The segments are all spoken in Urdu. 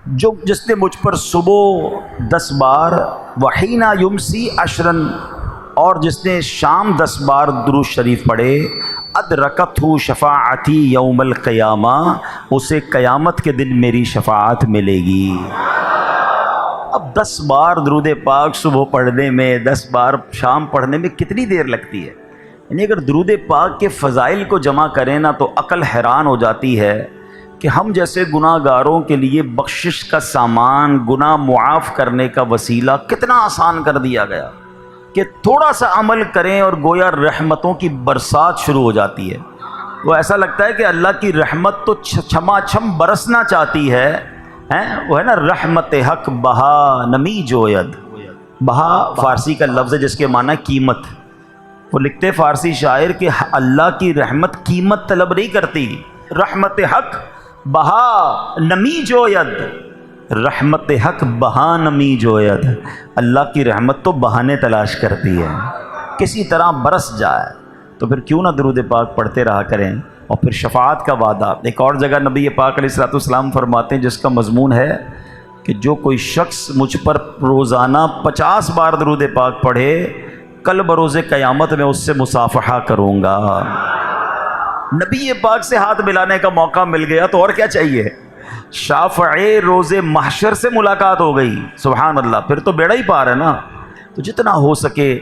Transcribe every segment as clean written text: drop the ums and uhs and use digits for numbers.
جس نے مجھ پر صبح 10 بار وحینا یمسی عشرن اور جس نے شام 10 بار درود شریف پڑھے ادرکتہ شفاعتی یوم القیامہ اسے قیامت کے دن میری شفاعت ملے گی۔ اب 10 بار درود پاک صبح پڑھنے میں 10 بار شام پڑھنے میں کتنی دیر لگتی ہے؟ یعنی اگر درود پاک کے فضائل کو جمع کریں نا تو عقل حیران ہو جاتی ہے کہ ہم جیسے گناہ گاروں کے لیے بخشش کا سامان، گناہ معاف کرنے کا وسیلہ کتنا آسان کر دیا گیا کہ تھوڑا سا عمل کریں اور گویا رحمتوں کی برسات شروع ہو جاتی ہے۔ وہ ایسا لگتا ہے کہ اللہ کی رحمت تو چھما چھم برسنا چاہتی ہے، وہ ہے نا رحمت حق بہا نمی جوید۔ بہا فارسی کا لفظ ہے جس کے معنی قیمت۔ وہ لکھتے فارسی شاعر کہ اللہ کی رحمت قیمت طلب نہیں کرتی، رحمت حق بہا نمی جوید، رحمت حق بہا نمی جوید، اللہ کی رحمت تو بہانے تلاش کرتی ہے، کسی طرح برس جائے۔ تو پھر کیوں نہ درود پاک پڑھتے رہا کریں۔ اور پھر شفاعت کا وعدہ ایک اور جگہ نبی پاک علیہ الصلوۃ والسلام فرماتے ہیں جس کا مضمون ہے کہ جو کوئی شخص مجھ پر روزانہ 50 بار درود پاک پڑھے کل بروز قیامت میں اس سے مصافحہ کروں گا۔ نبی پاک سے ہاتھ ملانے کا موقع مل گیا تو اور کیا چاہیے؟ شافع روز محشر سے ملاقات ہو گئی، سبحان اللہ، پھر تو بیڑا ہی پار ہے نا۔ تو جتنا ہو سکے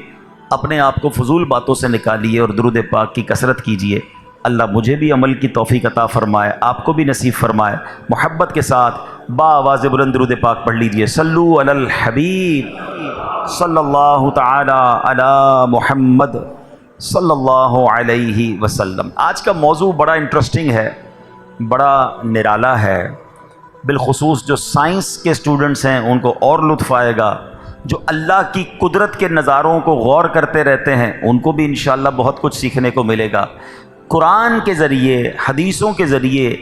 اپنے آپ کو فضول باتوں سے نکالیے اور درود پاک کی کثرت کیجیے۔ اللہ مجھے بھی عمل کی توفیق عطا فرمائے، آپ کو بھی نصیب فرمائے۔ محبت کے ساتھ با آواز بلند درود پاک پڑھ لیجیے۔ صلو علی الحبیب صلی اللہ تعالی علی محمد صلی اللہ علیہ وسلم۔ آج کا موضوع بڑا انٹرسٹنگ ہے، بڑا نرالا ہے، بالخصوص جو سائنس کے اسٹوڈنٹس ہیں ان کو اور لطف آئے گا، جو اللہ کی قدرت کے نظاروں کو غور کرتے رہتے ہیں ان کو بھی انشاءاللہ بہت کچھ سیکھنے کو ملے گا۔ قرآن کے ذریعے، حدیثوں کے ذریعے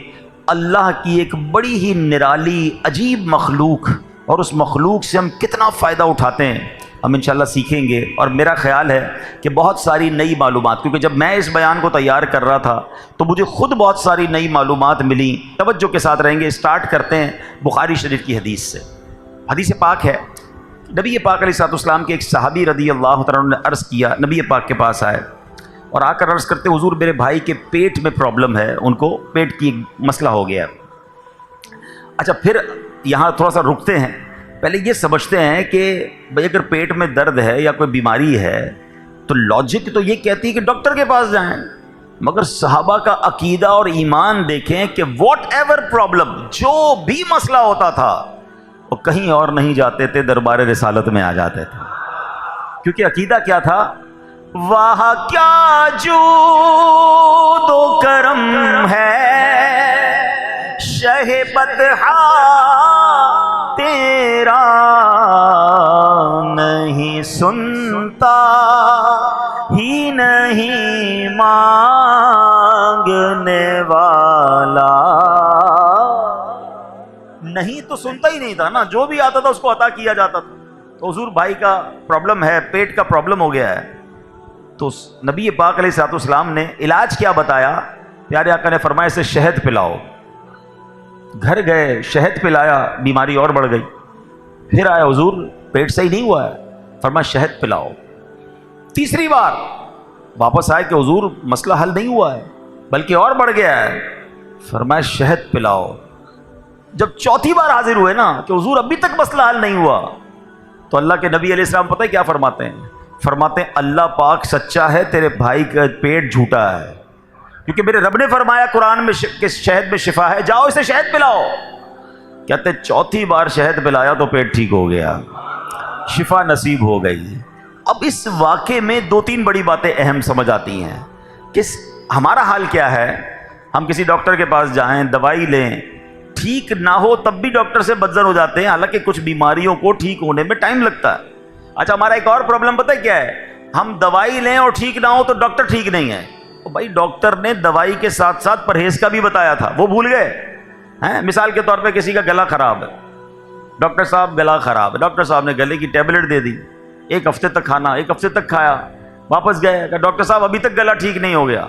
اللہ کی ایک بڑی ہی نرالی عجیب مخلوق، اور اس مخلوق سے ہم کتنا فائدہ اٹھاتے ہیں ہم انشاءاللہ سیکھیں گے۔ اور میرا خیال ہے کہ بہت ساری نئی معلومات، کیونکہ جب میں اس بیان کو تیار کر رہا تھا تو مجھے خود بہت ساری نئی معلومات ملیں۔ توجہ کے ساتھ رہیں گے۔ اسٹارٹ کرتے ہیں بخاری شریف کی حدیث سے۔ حدیث پاک ہے، نبی پاک علیہ الصلوۃ والسلام کے ایک صحابی رضی اللہ تعالیٰ عنہ نے عرض کیا، نبی پاک کے پاس آئے اور آ کر عرض کرتے حضور میرے بھائی کے پیٹ میں پرابلم ہے، ان کو پیٹ کی مسئلہ ہو گیا۔ اچھا، پھر یہاں تھوڑا سا رکتے ہیں، پہلے یہ سمجھتے ہیں کہ بھئی اگر پیٹ میں درد ہے یا کوئی بیماری ہے تو لاجک تو یہ کہتی ہے کہ ڈاکٹر کے پاس جائیں، مگر صحابہ کا عقیدہ اور ایمان دیکھیں کہ واٹ ایور پرابلم، جو بھی مسئلہ ہوتا تھا وہ کہیں اور نہیں جاتے تھے، دربار رسالت میں آ جاتے تھے، کیونکہ عقیدہ کیا تھا؟ واہ کیا جود و کرم ہے شہ بدحا تیرا، نہیں سنتا ہی نہیں مانگنے والا۔ نہیں تو سنتا ہی نہیں تھا نا، جو بھی آتا تھا اس کو عطا کیا جاتا تھا۔ تو حضور بھائی کا پرابلم ہے، پیٹ کا پرابلم ہو گیا ہے، تو نبی پاک علیہ الصلوۃ والسلام نے علاج کیا بتایا؟ پیارے آقا نے فرمایا اسے شہد پلاؤ۔ گھر گئے، شہد پلایا، بیماری اور بڑھ گئی۔ پھر آیا حضور پیٹ صحیح نہیں ہوا ہے، فرمایا شہد پلاؤ۔ تیسری بار واپس آئے کہ حضور مسئلہ حل نہیں ہوا ہے بلکہ اور بڑھ گیا ہے، فرمایا شہد پلاؤ۔ جب چوتھی بار حاضر ہوئے نا کہ حضور ابھی تک مسئلہ حل نہیں ہوا، تو اللہ کے نبی علیہ السلام پتہ ہے کیا فرماتے ہیں؟ فرماتے ہیں اللہ پاک سچا ہے، تیرے بھائی کا پیٹ جھوٹا ہے، کیونکہ میرے رب نے فرمایا قرآن میں کہ شہد میں شفا ہے، جاؤ اسے شہد پلاؤ۔ کہتے چوتھی بار شہد پلایا تو پیٹ ٹھیک ہو گیا، شفا نصیب ہو گئی۔ اب اس واقعے میں 2-3 بڑی باتیں اہم سمجھ آتی ہیں کہ ہمارا حال کیا ہے۔ ہم کسی ڈاکٹر کے پاس جائیں، دوائی لیں، ٹھیک نہ ہو تب بھی ڈاکٹر سے بدظن ہو جاتے ہیں، حالانکہ کچھ بیماریوں کو ٹھیک ہونے میں ٹائم لگتا ہے۔ اچھا، ہمارا ایک اور پرابلم پتہ ہے کیا ہے؟ ہم دوائی لیں اور ٹھیک نہ ہو تو ڈاکٹر ٹھیک نہیں ہے۔ بھائی ڈاکٹر نے دوائی کے ساتھ ساتھ پرہیز کا بھی بتایا تھا، وہ بھول گئے ہیں؟ مثال کے طور پہ کسی کا گلا خراب ہے، ڈاکٹر صاحب گلا خراب ہے، ڈاکٹر صاحب نے گلے کی ٹیبلٹ دے دی، 1 ہفتے تک کھانا، 1 ہفتے تک کھایا، واپس گئے کہ ڈاکٹر صاحب ابھی تک گلا ٹھیک نہیں ہو گیا،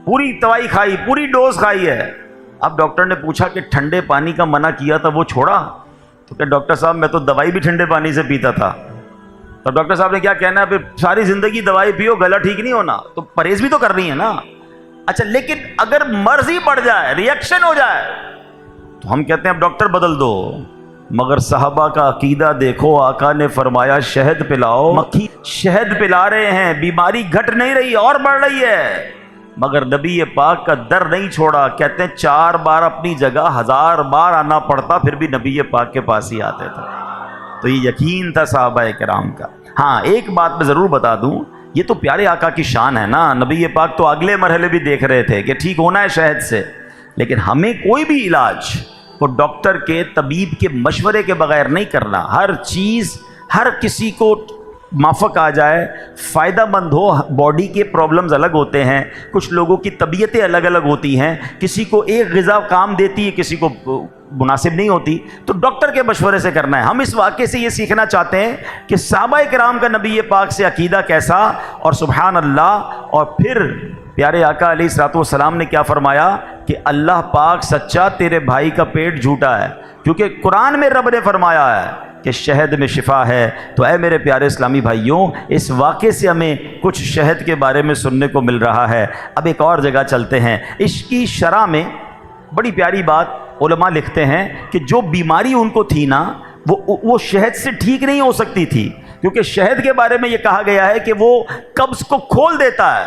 پوری دوائی کھائی، پوری ڈوز کھائی ہے، اب ڈاکٹر نے پوچھا کہ ٹھنڈے پانی کا منع کیا تھا وہ چھوڑا؟ تو کہ ڈاکٹر صاحب میں تو دوائی بھی ٹھنڈے پانی سے پیتا تھا. تو ڈاکٹر صاحب نے کیا کہنا ہے، پھر ساری زندگی دوائی پیو گلا ٹھیک نہیں ہونا، تو پرہیز بھی تو کرنی ہے نا. اچھا لیکن اگر مرض ہی پڑ جائے، ریئیکشن ہو جائے، تو ہم کہتے ہیں اب ڈاکٹر بدل دو. مگر صحابہ کا عقیدہ دیکھو، آقا نے فرمایا شہد پلاؤ. مکھی شہد پلا رہے ہیں، بیماری گھٹ نہیں رہی اور بڑھ رہی ہے، مگر نبی پاک کا در نہیں چھوڑا. کہتے ہیں 4 بار اپنی جگہ 1000 بار آنا پڑتا پھر بھی نبی پاک کے پاس ہی آتے تھے. تو یہ یقین تھا صحابہ کرام کا. ہاں ایک بات میں ضرور بتا دوں، یہ تو پیارے آقا کی شان ہے نا. نبی پاک تو اگلے مرحلے بھی دیکھ رہے تھے کہ ٹھیک ہونا ہے شہد سے، لیکن ہمیں کوئی بھی علاج وہ ڈاکٹر کے طبیب کے مشورے کے بغیر نہیں کرنا. ہر چیز ہر کسی کو مافق آ جائے، فائدہ مند ہو. باڈی کے پرابلمز الگ ہوتے ہیں، کچھ لوگوں کی طبیعتیں الگ الگ ہوتی ہیں، کسی کو ایک غذا کام دیتی ہے، کسی کو مناسب نہیں ہوتی، تو ڈاکٹر کے مشورے سے کرنا ہے. ہم اس واقعے سے یہ سیکھنا چاہتے ہیں کہ صحابہ کرام کا نبی پاک سے عقیدہ کیسا، اور سبحان اللہ. اور پھر پیارے آقا علیہ الصلوۃ والسلام نے کیا فرمایا کہ اللہ پاک سچا، تیرے بھائی کا پیٹ جھوٹا ہے. کیونکہ قرآن میں رب نے فرمایا ہے کہ شہد میں شفا ہے. تو اے میرے پیارے اسلامی بھائیوں، اس واقعے سے ہمیں کچھ شہد کے بارے میں سننے کو مل رہا ہے. اب ایک اور جگہ چلتے ہیں. عشق کی شرح میں بڑی پیاری بات علماء لکھتے ہیں کہ جو بیماری ان کو تھی نا، وہ شہد سے ٹھیک نہیں ہو سکتی تھی، کیونکہ شہد کے بارے میں یہ کہا گیا ہے کہ وہ قبض کو کھول دیتا ہے.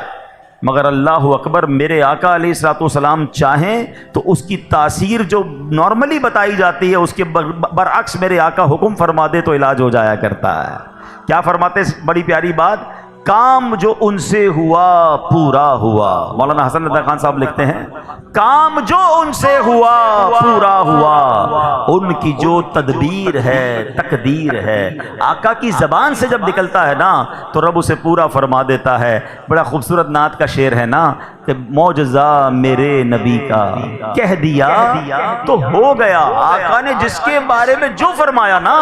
مگر اللہ اکبر، میرے آقا علیہ الصلوۃ والسلام چاہیں تو اس کی تاثیر جو نارملی بتائی جاتی ہے اس کے برعکس میرے آقا حکم فرما دے تو علاج ہو جایا کرتا ہے. کیا فرماتے ہیں؟ بڑی پیاری بات، کام جو ان سے ہوا پورا ہوا. مولانا حسن ندوی خان صاحب لکھتے ہیں کام جو ان سے ہوا پورا ہوا، ان کی جو تدبیر ہے تقدیر ہے. آقا کی زبان سے جب نکلتا ہے نا تو رب اسے پورا فرما دیتا ہے. بڑا خوبصورت نعت کا شعر ہے نا کہ معجزہ میرے نبی کا کہہ دیا تو ہو گیا. آقا نے جس کے بارے میں جو فرمایا نا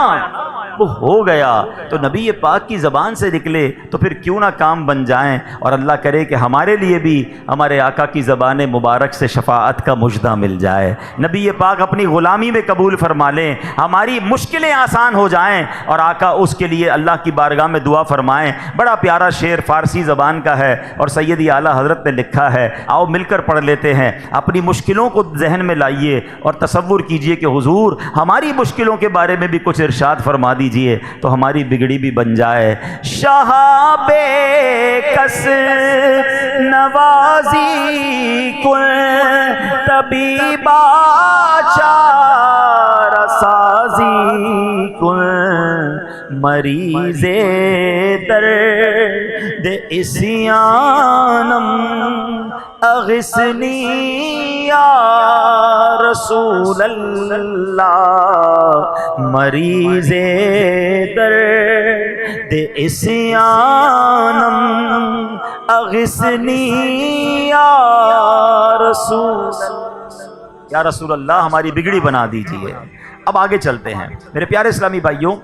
وہ ہو گیا. تو نبی پاک کی زبان سے نکلے تو پھر کیوں نہ کام بن جائیں. اور اللہ کرے کہ ہمارے لیے بھی ہمارے آقا کی زبان مبارک سے شفاعت کا مژدہ مل جائے. نبی پاک اپنی غلامی میں قبول فرما لیں، ہماری مشکلیں آسان ہو جائیں، اور آقا اس کے لیے اللہ کی بارگاہ میں دعا فرمائیں. بڑا پیارا شعر فارسی زبان کا ہے اور سیدی اعلیٰ حضرت نے لکھا ہے. آؤ مل کر پڑھ لیتے ہیں. اپنی مشکلوں کو ذہن میں لائیے اور تصور کیجئے کہ حضور ہماری مشکلوں کے بارے میں بھی کچھ ارشاد فرما دیجئے تو ہماری بگڑی بھی بن جائے. شہاب کس نوازی کن طبیبا چارہ سازی کن مریض درد اسیانم اغثنی یا رسول اللہ. مریض درد اسیانم اغثنی یا رسول اللہ، ہماری بگڑی بنا دیجئے. اب آگے چلتے ہیں میرے پیارے اسلامی بھائیوں.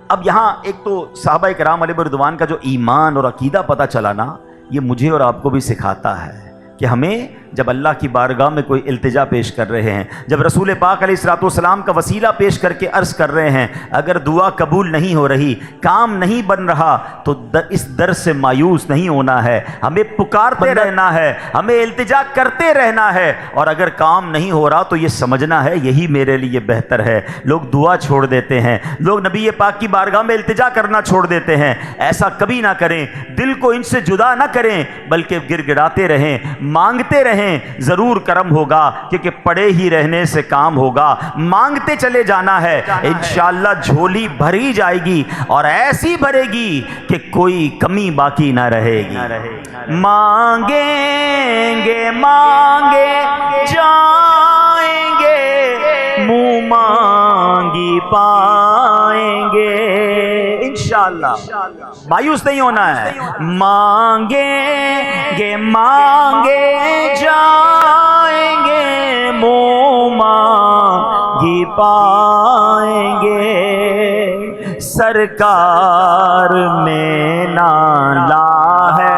اب یہاں ایک تو صحابہ کرام علیہ رضوان کا جو ایمان اور عقیدہ پتہ چلا نا، یہ مجھے اور آپ کو بھی سکھاتا ہے کہ ہمیں جب اللہ کی بارگاہ میں کوئی التجا پیش کر رہے ہیں، جب رسول پاک علیہ الصلوۃ والسلام کا وسیلہ پیش کر کے عرض کر رہے ہیں، اگر دعا قبول نہیں ہو رہی، کام نہیں بن رہا، تو اس در سے مایوس نہیں ہونا ہے. ہمیں پکارتے رہنا ہے، ہمیں التجا کرتے رہنا ہے. اور اگر کام نہیں ہو رہا تو یہ سمجھنا ہے یہی میرے لیے بہتر ہے. لوگ دعا چھوڑ دیتے ہیں، لوگ نبی پاک کی بارگاہ میں التجا کرنا چھوڑ دیتے ہیں. ایسا کبھی نہ کریں، دل کو ان سے جدا نہ کریں، بلکہ گڑ گڑاتے رہیں، مانگتے رہیں. ضرور کرم ہوگا، کیونکہ پڑے ہی رہنے سے کام ہوگا. مانگتے چلے جانا ہے، انشاءاللہ جھولی بھری جائے گی، اور ایسی بھرے گی کہ کوئی کمی باقی نہ رہے گی. مانگیں گے مانگے جائیں گے، منہ مانگی پائیں گے. انشاءاللہ مایوس نہیں ہونا ہے. مانگیں گے مانگے جائیں گے، منہ مانگی پائیں گے. سرکار میں نالا ہے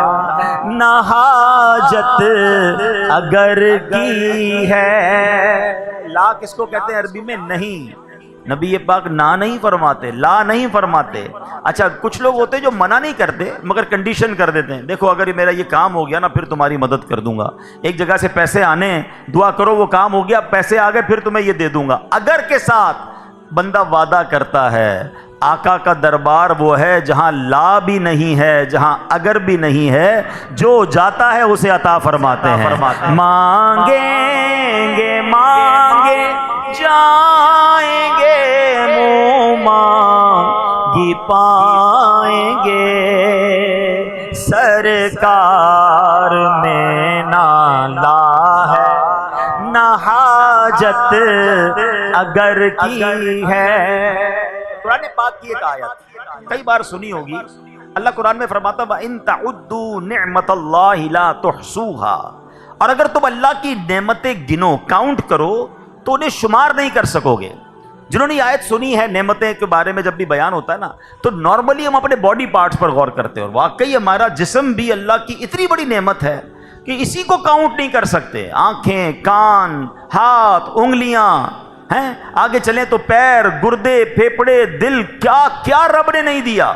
نہ حاجت حاجت اگر کی ہے. لا کس کو کہتے ہیں عربی میں؟ نہیں. نبی پاک نا نہیں فرماتے، لا نہیں فرماتے. اچھا کچھ لوگ ہوتے ہیں جو منع نہیں کرتے مگر کنڈیشن کر دیتے ہیں، دیکھو اگر میرا یہ کام ہو گیا نا پھر تمہاری مدد کر دوں گا. ایک جگہ سے پیسے آنے ہیں، دعا کرو وہ کام ہو گیا، پیسے آ گئے پھر تمہیں یہ دے دوں گا. اگر کے ساتھ بندہ وعدہ کرتا ہے. آقا کا دربار وہ ہے جہاں لا بھی نہیں ہے، جہاں اگر بھی نہیں ہے، جو جاتا ہے اسے عطا فرماتے ہیں. مانگیں گے مانگے جائیں گے، منہ مانگی پائیں گے. سرکار میں نہ لا ہے نہ حاجت اگر کی ہے. قرآن پاک کی ایک آیت کئی بار سنی ہوگی. اللہ قرآن میں فرماتا ہے وَإِن تَعُدُّوا نِعْمَةَ اللَّهِ لَا تُحْصُوهَا، اور اگر تم اللہ کی نعمتیں گنو، کاؤنٹ کرو تو انہیں شمار نہیں کر سکو گے. جنہوں نے یہ آیت سنی ہے نعمتیں کے بارے میں جب بھی بیان ہوتا ہے نا تو نارملی ہم اپنے باڈی پارٹس پر غور کرتے ہیں، اور واقعی ہمارا جسم بھی اللہ کی اتنی بڑی نعمت ہے کہ اسی کو کاؤنٹ نہیں کر سکتے. آنکھیں، کان، ہاتھ، انگلیاں ہیں، آگے چلیں تو پیر، گردے، پھیپڑے، دل، کیا کیا رب نے نہیں دیا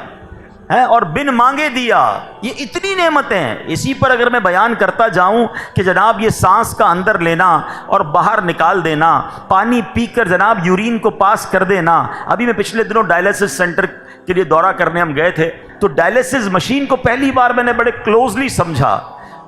ہے اور بن مانگے دیا. یہ اتنی نعمتیں ہیں. اسی پر اگر میں بیان کرتا جاؤں کہ جناب یہ سانس کا اندر لینا اور باہر نکال دینا، پانی پی کر جناب یورین کو پاس کر دینا. ابھی میں پچھلے دنوں ڈائلیسس سینٹر کے لیے دورہ کرنے ہم گئے تھے تو ڈائلیسس مشین کو پہلی بار میں نے بڑے کلوزلی سمجھا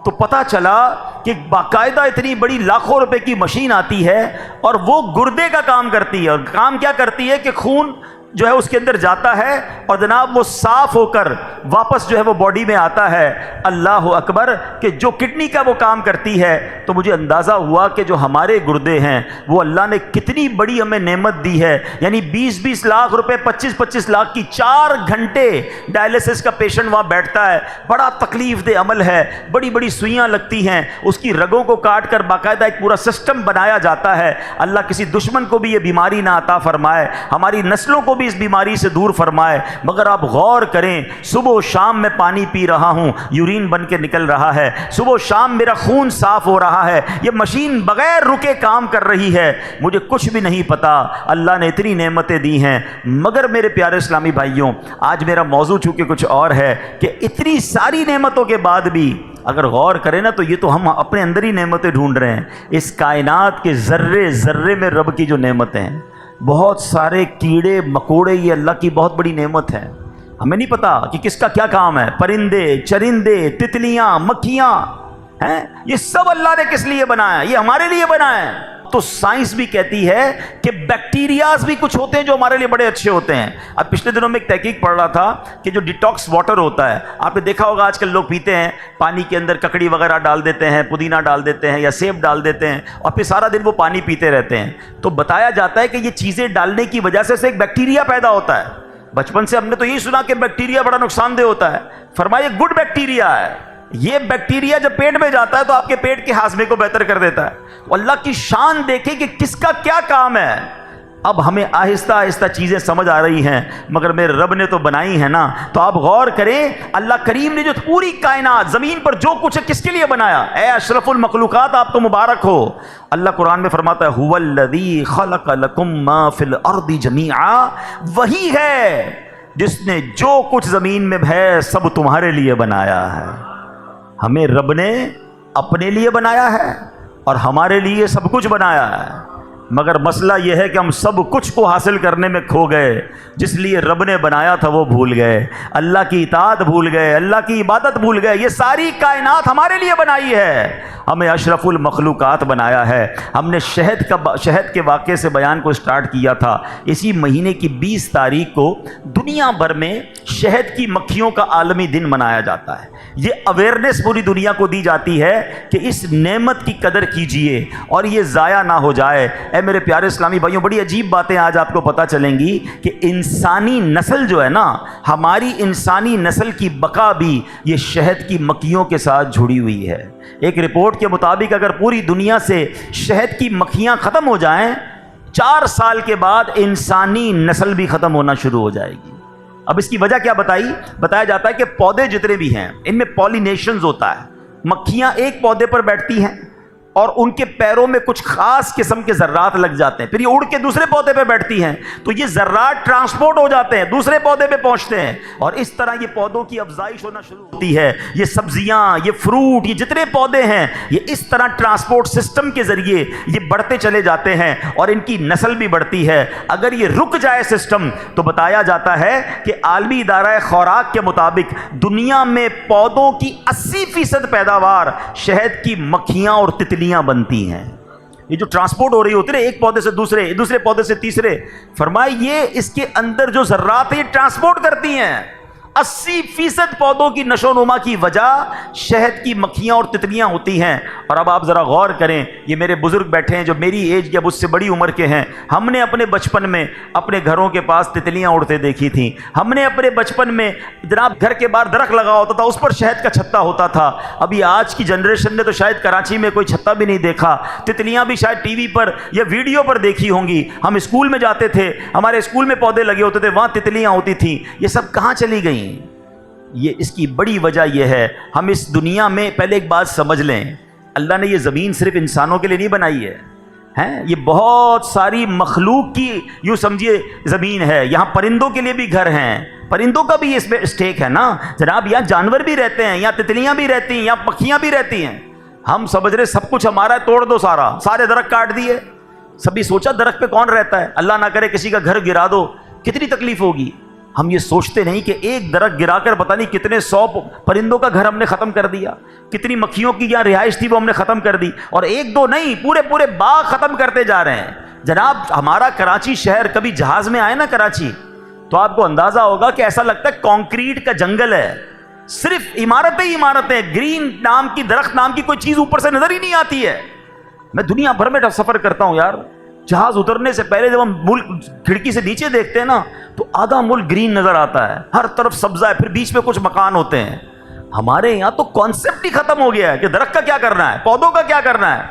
تو پتہ چلا کہ باقاعدہ اتنی بڑی لاکھوں روپے کی مشین آتی ہے اور وہ گردے کا کام کرتی ہے. اور کام کیا کرتی ہے کہ خون جو ہے اس کے اندر جاتا ہے اور جناب وہ صاف ہو کر واپس جو ہے وہ باڈی میں آتا ہے. اللہ اکبر. کہ جو کڈنی کا وہ کام کرتی ہے تو مجھے اندازہ ہوا کہ جو ہمارے گردے ہیں وہ اللہ نے کتنی بڑی ہمیں نعمت دی ہے. یعنی 20-20 لاکھ روپے، 25-25 لاکھ کی 4 گھنٹے ڈائلیسس کا پیشنٹ وہاں بیٹھتا ہے. بڑا تکلیف دہ عمل ہے، بڑی بڑی سوئیاں لگتی ہیں، اس کی رگوں کو کاٹ کر باقاعدہ ایک پورا سسٹم بنایا جاتا ہے. اللہ کسی دشمن کو بھی یہ بیماری نہ عطا فرمائے، ہماری نسلوں کو بھی اس بیماری سے دور فرمائے. مگر آپ غور کریں، صبح و شام میں پانی پی رہا ہوں، یورین بن کے نکل رہا ہے، صبح و شام میرا خون صاف ہو رہا ہے، یہ مشین بغیر رکے کام کر رہی ہے. مجھے کچھ بھی نہیں پتا، اللہ نے اتنی نعمتیں دی ہیں. مگر میرے پیارے اسلامی بھائیوں، آج میرا موضوع چونکہ کچھ اور ہے کہ اتنی ساری نعمتوں کے بعد بھی اگر غور کریں نا تو یہ تو ہم اپنے اندر ہی نعمتیں ڈھونڈ رہے ہیں. اس کائنات کے ذرے ذرے میں رب کی جو نعمتیں ہیں، بہت سارے کیڑے مکوڑے، یہ اللہ کی بہت بڑی نعمت ہے. ہمیں نہیں پتا کہ کس کا کیا کام ہے. پرندے، چرندے، تتلیاں، مکھیاں ہیں، یہ سب اللہ نے کس لیے بنایا؟ یہ ہمارے لیے بنایا ہے. تو سائنس بھی کہتی ہے کہ بیکٹیریاز بھی کچھ ہوتے ہیں جو ہمارے لیے بڑے اچھے ہوتے ہیں. اب پچھلے دنوں میں ایک تحقیق پڑھ رہا تھا کہ جو ڈیٹاکس واٹر ہوتا ہے، آپ نے دیکھا ہوگا آج کل لوگ پیتے ہیں، پانی کے اندر ککڑی وغیرہ ڈال دیتے ہیں، پودینہ ڈال دیتے ہیں یا سیب ڈال دیتے ہیں اور پھر سارا دن وہ پانی پیتے رہتے ہیں. تو بتایا جاتا ہے کہ یہ چیزیں ڈالنے کی وجہ سے ایک بیکٹیریا پیدا ہوتا ہے. بچپن سے ہم نے تو یہی سنا کہ بیکٹیریا بڑا نقصان دہ ہوتا ہے. فرمایا گڈ بیکٹیریا ہے. یہ بیکٹیریا جب پیٹ میں جاتا ہے تو آپ کے پیٹ کے ہاضمے کو بہتر کر دیتا ہے. اللہ کی شان دیکھیں کہ کس کا کیا کام ہے. اب ہمیں آہستہ آہستہ چیزیں سمجھ آ رہی ہیں، مگر میرے رب نے تو بنائی ہے نا. تو آپ غور کریں، اللہ کریم نے جو پوری کائنات زمین پر جو کچھ ہے کس کے لیے بنایا؟ اے اشرف المخلوقات، آپ کو مبارک ہو. اللہ قرآن میں فرماتا ہے هو الذی خلق لکم ما فی الارض جمیعا، وہی ہے جس نے جو کچھ زمین میں ہے سب تمہارے لیے بنایا ہے. ہمیں رب نے اپنے لیے بنایا ہے اور ہمارے لیے سب کچھ بنایا ہے. مگر مسئلہ یہ ہے کہ ہم سب کچھ کو حاصل کرنے میں کھو گئے. جس لیے رب نے بنایا تھا وہ بھول گئے، اللہ کی اطاعت بھول گئے، اللہ کی عبادت بھول گئے. یہ ساری کائنات ہمارے لیے بنائی ہے، ہمیں اشرف المخلوقات بنایا ہے. ہم نے شہد کے واقعے سے بیان کو سٹارٹ کیا تھا. اسی مہینے کی 20 تاریخ کو دنیا بھر میں شہد کی مکھیوں کا عالمی دن منایا جاتا ہے. یہ اویئرنیس پوری دنیا کو دی جاتی ہے کہ اس نعمت کی قدر کیجئے اور یہ ضائع نہ ہو جائے. اے میرے پیارے اسلامی بھائیوں، بڑی عجیب باتیں آج آپ کو پتہ چلیں گی کہ انسانی نسل جو ہے نا، ہماری انسانی نسل کی بقا بھی یہ شہد کی مکھیوں کے ساتھ جڑی ہوئی ہے. ایک رپورٹ کے مطابق اگر پوری دنیا سے شہد کی مکھیاں ختم ہو جائیں، 4 سال کے بعد انسانی نسل بھی ختم ہونا شروع ہو جائے گی. اب اس کی وجہ کیا بتایا جاتا ہے کہ پودے جتنے بھی ہیں ان میں پولینیشنز ہوتا ہے. مکھیاں ایک پودے پر بیٹھتی ہیں اور ان کے پیروں میں کچھ خاص قسم کے ذرات لگ جاتے ہیں، پھر یہ اڑ کے دوسرے پودے پہ بیٹھتی ہیں تو یہ ذرات ٹرانسپورٹ ہو جاتے ہیں، دوسرے پودے پہ پہنچتے ہیں، اور اس طرح یہ پودوں کی افزائش ہونا شروع ہوتی ہے۔ یہ سبزیاں، یہ فروٹ، یہ جتنے پودے ہیں، یہ اس طرح ٹرانسپورٹ سسٹم کے ذریعے یہ بڑھتے چلے جاتے ہیں اور ان کی نسل بھی بڑھتی ہے۔ اگر یہ رک جائے سسٹم تو بتایا جاتا ہے کہ عالمی ادارہ خوراک کے مطابق دنیا میں پودوں کی 80% پیداوار شہد کی مکھیاں اور تتلیاں بنتی ہیں۔ یہ جو ٹرانسپورٹ ہو رہی ہوتی ہے ایک پودے سے دوسرے، دوسرے پودے سے تیسرے، فرمائے یہ اس کے اندر جو ذرات ہیں یہ ٹرانسپورٹ کرتی ہیں۔ 80% پودوں کی نشو و نما کی وجہ شہد کی مکھیاں اور تتلیاں ہوتی ہیں۔ اور اب آپ ذرا غور کریں، یہ میرے بزرگ بیٹھے ہیں جو میری ایج یا مجھ سے بڑی عمر کے ہیں، ہم نے اپنے بچپن میں اپنے گھروں کے پاس تتلیاں اڑتے دیکھی تھیں۔ ہم نے اپنے بچپن میں جناب گھر کے باہر درخت لگا ہوتا تھا، اس پر شہد کا چھتا ہوتا تھا۔ ابھی آج کی جنریشن نے تو شاید کراچی میں کوئی چھتا بھی نہیں دیکھا، تتلیاں بھی شاید ٹی وی پر یا ویڈیو پر دیکھی ہوں گی۔ ہم اسکول میں جاتے تھے، ہمارے اسکول میں پودے لگے ہوتے تھے، وہاں تتلیاں ہوتی تھیں۔ یہ سب کہاں چلی گئیں؟ یہ اس کی بڑی وجہ یہ ہے، ہم اس دنیا میں پہلے ایک بات سمجھ لیں، اللہ نے یہ زمین صرف انسانوں کے لیے نہیں بنائی ہے، یہ بہت ساری مخلوق کی یوں سمجھیے زمین ہے۔ یہاں پرندوں کے لیے بھی گھر ہیں، پرندوں کا بھی اس میں اسٹیک ہے نا جناب، یہاں جانور بھی رہتے ہیں، یہاں تتلیاں بھی رہتی ہیں، یہاں پکھیاں بھی رہتی ہیں۔ ہم سمجھ رہے سب کچھ ہمارا ہے، توڑ دو سارے درخت کاٹ دیے۔ سبھی سوچا درخت پہ کون رہتا ہے؟ اللہ نہ کرے کسی کا گھر گرا دو، کتنی تکلیف ہوگی۔ ہم یہ سوچتے نہیں کہ ایک درخت گرا کر پتہ نہیں کتنے 100 پرندوں کا گھر ہم نے ختم کر دیا، کتنی مکھیوں کی یہاں رہائش تھی وہ ہم نے ختم کر دی، اور ایک دو نہیں پورے باغ ختم کرتے جا رہے ہیں۔ جناب ہمارا کراچی شہر، کبھی جہاز میں آئے نا کراچی تو آپ کو اندازہ ہوگا کہ ایسا لگتا ہے کانکریٹ کا جنگل ہے، صرف عمارتیں ہی عمارتیں، گرین نام کی، درخت نام کی کوئی چیز اوپر سے نظر ہی نہیں آتی ہے۔ میں دنیا بھر میں سفر کرتا ہوں یار، جہاز اترنے سے پہلے جب ہم ملک کھڑکی سے نیچے دیکھتے ہیں نا تو آدھا ملک گرین نظر آتا ہے، ہر طرف سبزہ ہے، پھر بیچ میں کچھ مکان ہوتے ہیں۔ ہمارے یہاں تو کانسیپٹ ہی ختم ہو گیا ہے کہ درخت کا کیا کرنا ہے، پودوں کا کیا کرنا ہے۔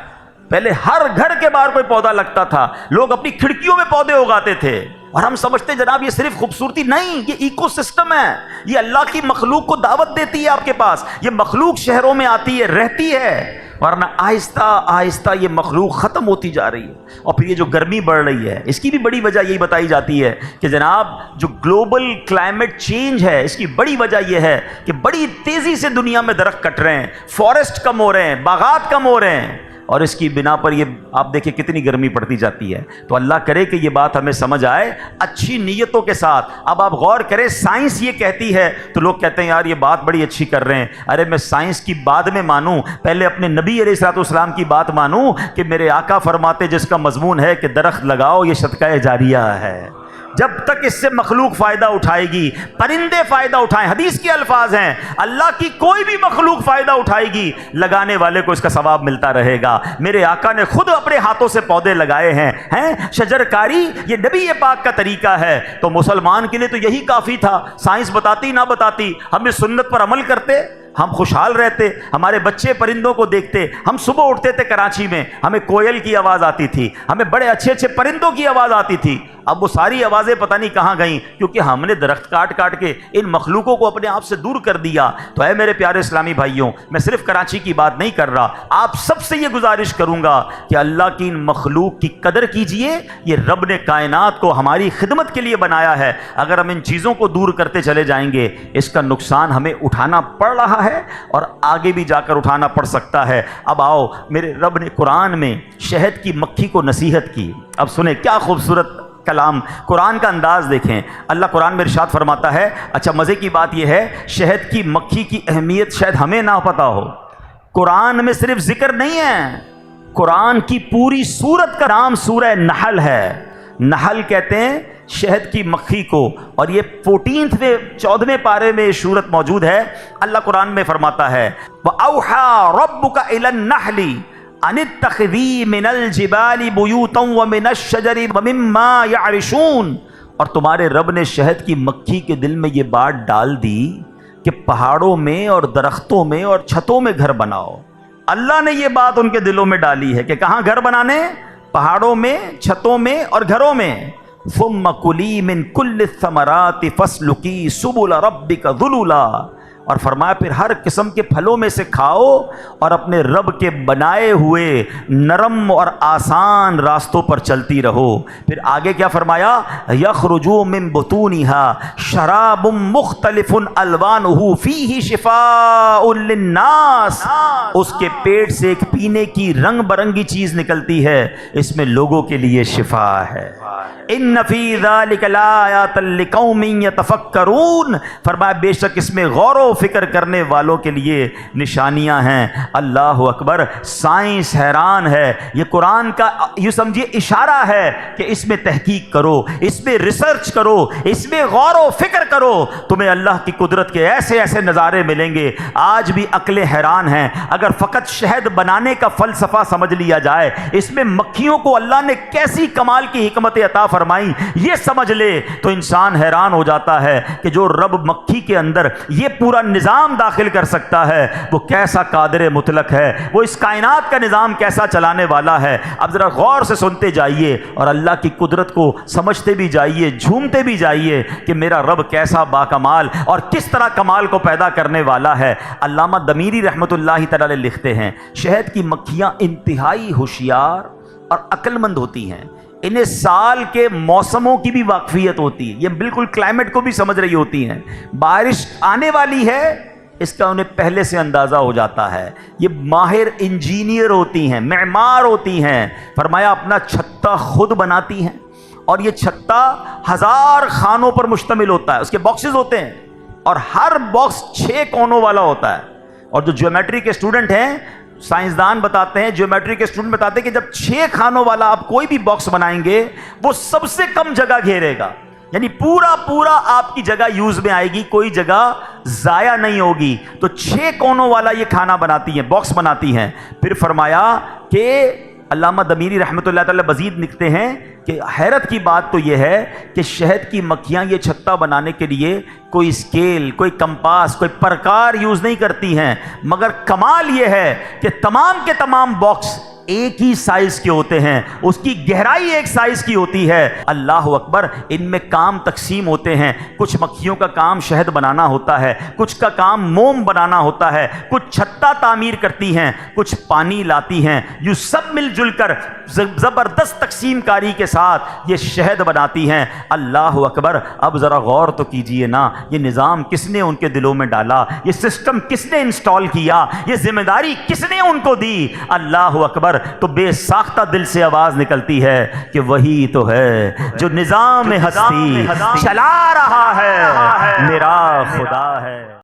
پہلے ہر گھر کے باہر کوئی پودا لگتا تھا، لوگ اپنی کھڑکیوں میں پودے اگاتے تھے، اور ہم سمجھتے جناب یہ صرف خوبصورتی نہیں، یہ ایکو سسٹم ہے، یہ اللہ کی مخلوق کو دعوت دیتی ہے آپ کے پاس، یہ مخلوق شہروں میں آتی ہے، رہتی ہے، ورنہ آہستہ آہستہ یہ مخلوق ختم ہوتی جا رہی ہے۔ اور پھر یہ جو گرمی بڑھ رہی ہے اس کی بھی بڑی وجہ یہی بتائی جاتی ہے کہ جناب جو گلوبل کلائمیٹ چینج ہے اس کی بڑی وجہ یہ ہے کہ بڑی تیزی سے دنیا میں درخت کٹ رہے ہیں، فارسٹ کم ہو رہے ہیں، باغات کم ہو رہے ہیں، اور اس کی بنا پر یہ آپ دیکھیں کتنی گرمی پڑتی جاتی ہے۔ تو اللہ کرے کہ یہ بات ہمیں سمجھ آئے اچھی نیتوں کے ساتھ۔ اب آپ غور کریں، سائنس یہ کہتی ہے تو لوگ کہتے ہیں یار یہ بات بڑی اچھی کر رہے ہیں، ارے میں سائنس کی بعد میں مانوں، پہلے اپنے نبی علیہ الصلوۃ والسلام کی بات مانوں کہ میرے آقا فرماتے جس کا مضمون ہے کہ درخت لگاؤ یہ صدقہ جاریہ ہے، جب تک اس سے مخلوق فائدہ اٹھائے گی، پرندے فائدہ اٹھائیں، حدیث کے الفاظ ہیں، اللہ کی کوئی بھی مخلوق فائدہ اٹھائے گی لگانے والے کو اس کا ثواب ملتا رہے گا۔ میرے آقا نے خود اپنے ہاتھوں سے پودے لگائے ہیں، شجر کاری یہ نبی پاک کا طریقہ ہے، تو مسلمان کے لیے تو یہی کافی تھا، سائنس بتاتی نہ بتاتی، ہم اس سنت پر عمل کرتے، ہم خوشحال رہتے، ہمارے بچے پرندوں کو دیکھتے۔ ہم صبح اٹھتے تھے کراچی میں، ہمیں کوئل کی آواز آتی تھی، ہمیں بڑے اچھے اچھے پرندوں کی آواز آتی تھی، اب وہ ساری آوازیں پتہ نہیں کہاں گئیں، کیونکہ ہم نے درخت کاٹ کاٹ کے ان مخلوقوں کو اپنے آپ سے دور کر دیا۔ تو اے میرے پیارے اسلامی بھائیوں، میں صرف کراچی کی بات نہیں کر رہا، آپ سب سے یہ گزارش کروں گا کہ اللہ کی ان مخلوق کی قدر کیجئے، یہ رب نے کائنات کو ہماری خدمت کے لیے بنایا ہے، اگر ہم ان چیزوں کو دور کرتے چلے جائیں گے اس کا نقصان ہمیں اٹھانا پڑ رہا ہے اور آگے بھی جا کر اٹھانا پڑ سکتا ہے۔ اب آؤ، میرے رب نے قرآن میں شہد کی مکھی کو نصیحت کی، اب سنیں کیا خوبصورت کلام، قرآن کا انداز دیکھیں۔ اللہ قرآن میں ارشاد فرماتا ہے، اچھا مزے کی بات یہ ہے شہد کی مکھی کی اہمیت شاید ہمیں نہ پتہ ہو، قرآن میں صرف ذکر نہیں ہے، قرآن کی پوری سورت کا نام سورہ نحل ہے۔ نحل کہتے ہیں شہد کی مکھی کو، اور یہ 14ویں پارے میں یہ سورت موجود ہے۔ اللہ قرآن میں فرماتا ہے وَأَوْحَى رَبُّكَ إِلَى النَّحْلِ أَنِ اتَّخِذِي مِنَ الْجِبَالِ بُيُوتًا وَمِنَ الشَّجَرِ وَمِمَّا يَعْرِشُونَ، اور تمہارے رب نے شہد کی مکھی کے دل میں یہ بات ڈال دی کہ پہاڑوں میں اور درختوں میں اور چھتوں میں گھر بناؤ۔ اللہ نے یہ بات ان کے دلوں میں ڈالی ہے کہ کہاں گھر بنانے، پہاڑوں میں، چھتوں میں اور گھروں میں۔ ثم کلی من کل الثمرات فاسلکی سبل ربک ذللا اور فرمایا پھر ہر قسم کے پھلوں میں سے کھاؤ اور اپنے رب کے بنائے ہوئے نرم اور آسان راستوں پر چلتی رہو۔ پھر آگے کیا فرمایا؟ یخرج من بطونها شراب مختلف الوانہ فیہ شفاء للناس، اس کے پیٹ سے ایک پینے کی رنگ برنگی چیز نکلتی ہے، اس میں لوگوں کے لیے شفا ہے۔ ان فی ذلک لآیات لقوم یتفکرون، فرمایا بے شک اس میں غور و فکر کرنے والوں کے لیے نشانیاں ہیں۔ اللہ اکبر، سائنس حیران ہے۔ یہ قرآن کا یوں سمجھیے اشارہ ہے کہ اس میں تحقیق کرو، اس میں ریسرچ کرو، اس میں غور و فکر کرو، تمہیں اللہ کی قدرت کے ایسے ایسے نظارے ملیں گے۔ آج بھی عقلیں حیران ہیں۔ اگر فقط شہد بنانے کا فلسفہ سمجھ لیا جائے، اس میں مکھیوں کو اللہ نے کیسی کمال کی حکمت عطا فرمائی یہ سمجھ لے تو انسان حیران ہو جاتا ہے کہ جو رب مکھی کے اندر یہ پورا نظام داخل کر سکتا ہے وہ کیسا قادر مطلق ہے، وہ اس کائنات کا نظام کیسا چلانے والا ہے۔ اب ذرا غور سے سنتے جائیے اور اللہ کی قدرت کو سمجھتے بھی جائیے، جھومتے بھی جائیے کہ میرا رب کیسا باکمال اور کس طرح کمال کو پیدا کرنے والا ہے۔ علامہ دمیری رحمۃ اللہ تعالی علیہ لکھتے ہیں شہد کی مکھیاں انتہائی ہوشیار اور عقل مند ہوتی ہیں، انہیں سال کے موسموں کی بھی واقفیت ہوتی ہے، یہ بالکل کلائمیٹ کو بھی سمجھ رہی ہوتی ہیں، بارش آنے والی ہے اس کا انہیں پہلے سے اندازہ ہو جاتا ہے، یہ ماہر انجینئر ہوتی ہیں، معمار ہوتی ہیں۔ فرمایا اپنا چھتا خود بناتی ہیں اور یہ چھتا 1000 خانوں پر مشتمل ہوتا ہے، اس کے باکسز ہوتے ہیں اور ہر باکس 6 کونوں والا ہوتا ہے۔ اور جو جیومیٹری کے اسٹوڈنٹ ہیں، سائنسدان بتاتے ہیں، جیومیٹری کے اسٹوڈنٹ بتاتے ہیں کہ جب 6 خانوں والا آپ کوئی بھی باکس بنائیں گے وہ سب سے کم جگہ گھیرے گا، یعنی پورا آپ کی جگہ یوز میں آئے گی، کوئی جگہ ضائع نہیں ہوگی۔ تو 6 کونوں والا یہ کھانا بناتی ہیں، باکس بناتی ہیں۔ پھر فرمایا کہ علامہ دمیری رحمۃ اللہ تعالی مزید لکھتے ہیں کہ حیرت کی بات تو یہ ہے کہ شہد کی مکھیاں یہ چھتا بنانے کے لیے کوئی اسکیل، کوئی کمپاس، کوئی پرکار یوز نہیں کرتی ہیں، مگر کمال یہ ہے کہ تمام کے تمام باکس ایک ہی سائز کے ہوتے ہیں، اس کی گہرائی ایک سائز کی ہوتی ہے۔ اللہ اکبر، ان میں کام تقسیم ہوتے ہیں، کچھ مکھیوں کا کام شہد بنانا ہوتا ہے، کچھ کا کام موم بنانا ہوتا ہے، کچھ چھتا تعمیر کرتی ہیں، کچھ پانی لاتی ہیں، یہ سب مل جل کر زبردست تقسیم کاری کے ساتھ یہ شہد بناتی ہیں۔ اللہ اکبر، اب ذرا غور تو کیجئے نا، یہ نظام کس نے ان کے دلوں میں ڈالا، یہ سسٹم کس نے انسٹال کیا، یہ ذمہ داری کس نے ان کو دی؟ اللہ اکبر، تو بے ساختہ دل سے آواز نکلتی ہے کہ وہی تو ہے جو نظام ہستی چلا رہا ہے، میرا خدا ہے۔